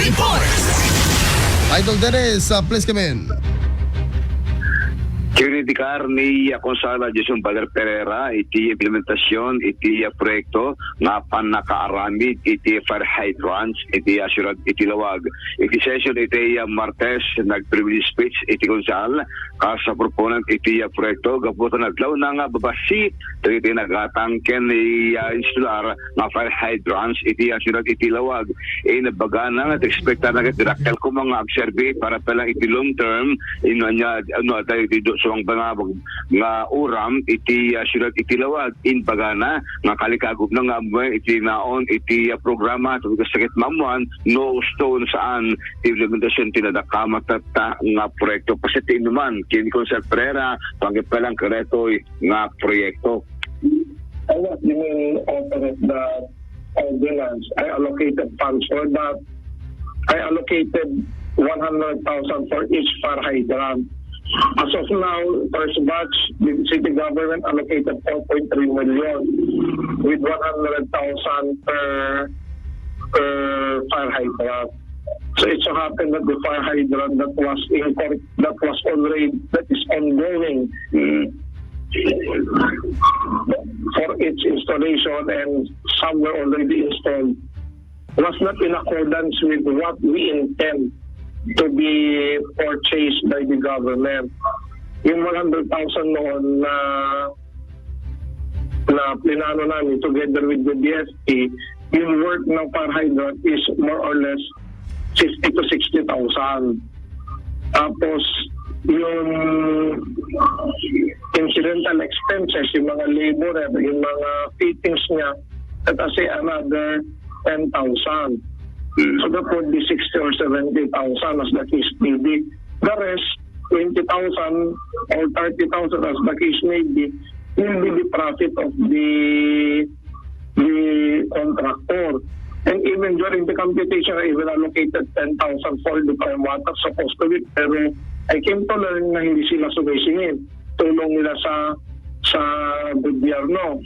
Report. Idol Dennis, please come in. Kinidikar ni Konsala Jason Bader Pereira iti implementasyon iti proyekto nga panakaaramid iti fire hydrants iti asyurad iti lawag. Iti session iti Martes nag-privilege speech iti Konsal sa proponent iti proyekto gaputan naglaw na nga babasi iti nagatangken ni insular nga fire hydrants iti asyurad iti lawag. Nabaga na nga expecta na direktal ko mga observe para pala iti long term inya tayo iti so ang bangabog nga uram iti syudad iti lawag in bagana nga kalikagub na nga iti naon iti programa to sakit mamuan no stone saan implementasyon tinadakamat ta nga proyekto pasiti naman kini Konsel Pereira pangipalang karetoy nga proyekto. I was given authorized the ordinance. I allocated funds for that. I allocated 100,000 for each fire hydrant. As of now, first batch, the city government allocated 4.3 million with 100,000 per fire hydrant. So it so happened that the fire hydrant that is ongoing for its installation and some were already installed was not in accordance with what we intend to be purchased by the government. Yung 100,000 noon na plinano namin together with the DFT, yung work ng fire hydrant is more or less 50 to 60,000. Tapos yung incidental expenses, yung mga labor, yung mga fittings niya, that is another 10,000. So that would be 60 or 70,000 as the case may be. The rest, 20,000 or 30,000 as the case may be, will be the profit of the contractor. And even during the computation, I even allocated 10,000 for the prime water supposed to be. Pero I came to learn na hindi sila sumisingin. Tulong nila sa gobyerno.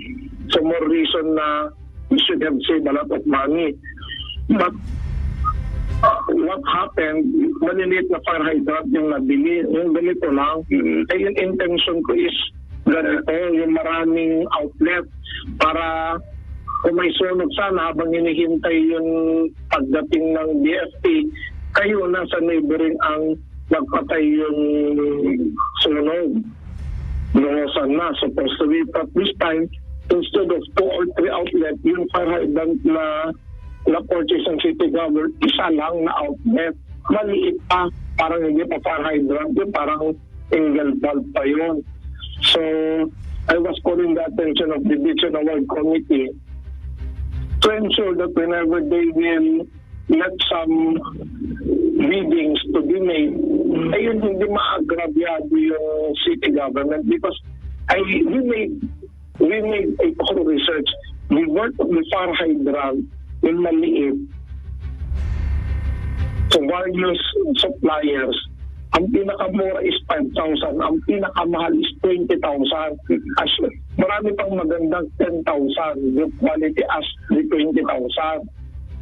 So more reason na we should have saved a lot of money. But what happened, maliliit na fire hydrant yung nabili, yung ganito lang. Ay yung intention ko is ganito, yung maraming outlet para kung may sunog sana habang hinihintay yung pagdating ng DFT, kayo na sa neighboring ang magpatay yung sunog. Lumosan na, supposed to be. But this time, instead of 2 or 3 outlet, yung fire hydrant na purchase ng city government, isa lang na outlet. Maliit pa, parang hindi pa fire hydrant, yung parang single valve pa yun. So, I was calling the attention of the Beach and Award Committee to ensure that whenever they will let some biddings to be made, ayun hindi maagrabyado yung city government because we made a thorough research. We worked on the fire hydrant yung maliit so various suppliers. Ang pinakamura is 5,000, ang pinakamahal is 20,000. As marami pang magandang 10,000 good quality as the 20,000.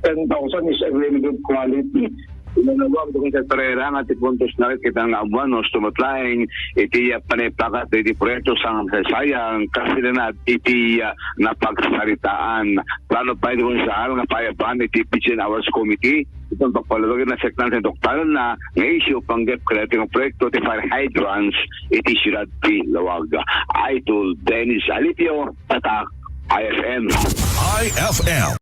10,000 is a very good quality. Nalawang Konsel Pereira nga ti puntos na rin kita nga abuan no stumutlaing iti paniplakat iti proyekto sa sayang kasi na iti napagsaritaan. Plano pa iti Konsel nga payapan iti Beach and Hours Committee itong pagpalawagin na sektan sa doktor na issue panggap kreating proyekto ti fire hydrants iti siyudad ti Lawag. Idol Dennis Alipio, Tatak, IFM. IFM.